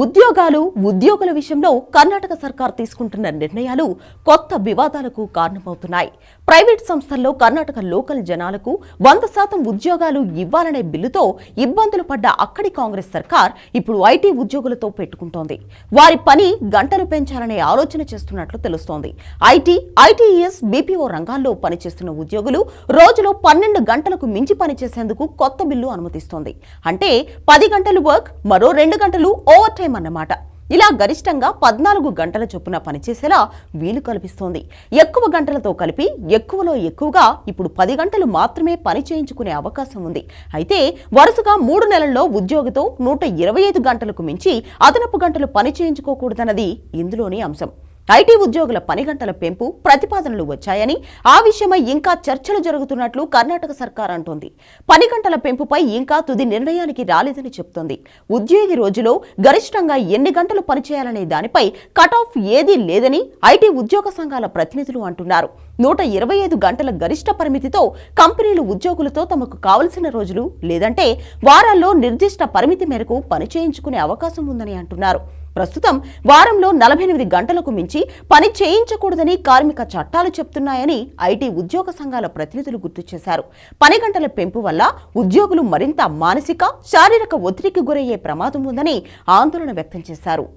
ఉద్యోగాలు ఉద్యోగుల విషయంలో కర్ణాటక సర్కార్ తీసుకుంటున్న నిర్ణయాలు కొత్త వివాదాలకు కారణమవుతున్నాయి. ప్రైవేట్ సంస్థల్లో కర్ణాటక లోకల్ జనాలకు 100% ఉద్యోగాలు ఇవ్వాలనే బిల్లుతో ఇబ్బందులు పడ్డ అక్కడి కాంగ్రెస్ సర్కార్ ఇప్పుడు ఐటీ ఉద్యోగులతో పెట్టుకుంటోంది. వారి పని గంటలు పెంచాలనే ఆలోచన చేస్తున్నట్లు తెలుస్తోంది. ఐటీఈఎస్, బీపీఓ రంగాల్లో పనిచేస్తున్న ఉద్యోగులు రోజులో 12 గంటలకు మించి పనిచేసేందుకు కొత్త బిల్లు అనుమతిస్తోంది. అంటే 10 గంటలు వర్క్, మరో 2 గంటలు ఓవర్ టైం అన్నమాట. ఇలా గరిష్టంగా 14 గంటల చొప్పున పనిచేసేలా వీలు కల్పిస్తోంది. ఎక్కువ గంటలతో కలిపి ఎక్కువలో ఎక్కువగా ఇప్పుడు 10 గంటలు మాత్రమే పని చేయించుకునే అవకాశం ఉంది. అయితే వరుసగా 3 నెలల్లో ఉద్యోగితో 125 గంటలకు మించి అదనపు గంటలు పని చేయించుకోకూడదన్నది ఇందులోని అంశం. ఐటీ ఉద్యోగుల పని గంటల పెంపు ప్రతిపాదనలు వచ్చాయని, ఆ విషయమై ఇంకా చర్చలు జరుగుతున్నట్లు కర్ణాటక సర్కార్ అంటోంది. పని గంటల పెంపుపై ఇంకా తుది నిర్ణయానికి రాలేదని చెప్తోంది. ఉద్యోగి రోజులో గరిష్టంగా ఎన్ని గంటలు పనిచేయాలనే దానిపై కట్ ఆఫ్ ఏదీ లేదని ఐటీ ఉద్యోగ సంఘాల ప్రతినిధులు అంటున్నారు. 125 గంటల గరిష్ట పరిమితితో కంపెనీలు ఉద్యోగులతో తమకు కావలసిన రోజులు లేదంటే వారాల్లో నిర్దిష్ట పరిమితి మేరకు పని చేయించుకునే అవకాశం ఉందని అంటున్నారు. ప్రస్తుతం వారంలో 48 గంటలకు మించి పని చేయించకూడదని కార్మిక చట్టాలు చెప్తున్నాయని ఐటీ ఉద్యోగ సంఘాల ప్రతినిధులు గుర్తు చేశారు. పని గంటల పెంపు వల్ల ఉద్యోగులు మరింత మానసిక, శారీరక ఒత్తిడికి గురయ్యే ప్రమాదం ఉందని ఆందోళన వ్యక్తం చేశారు.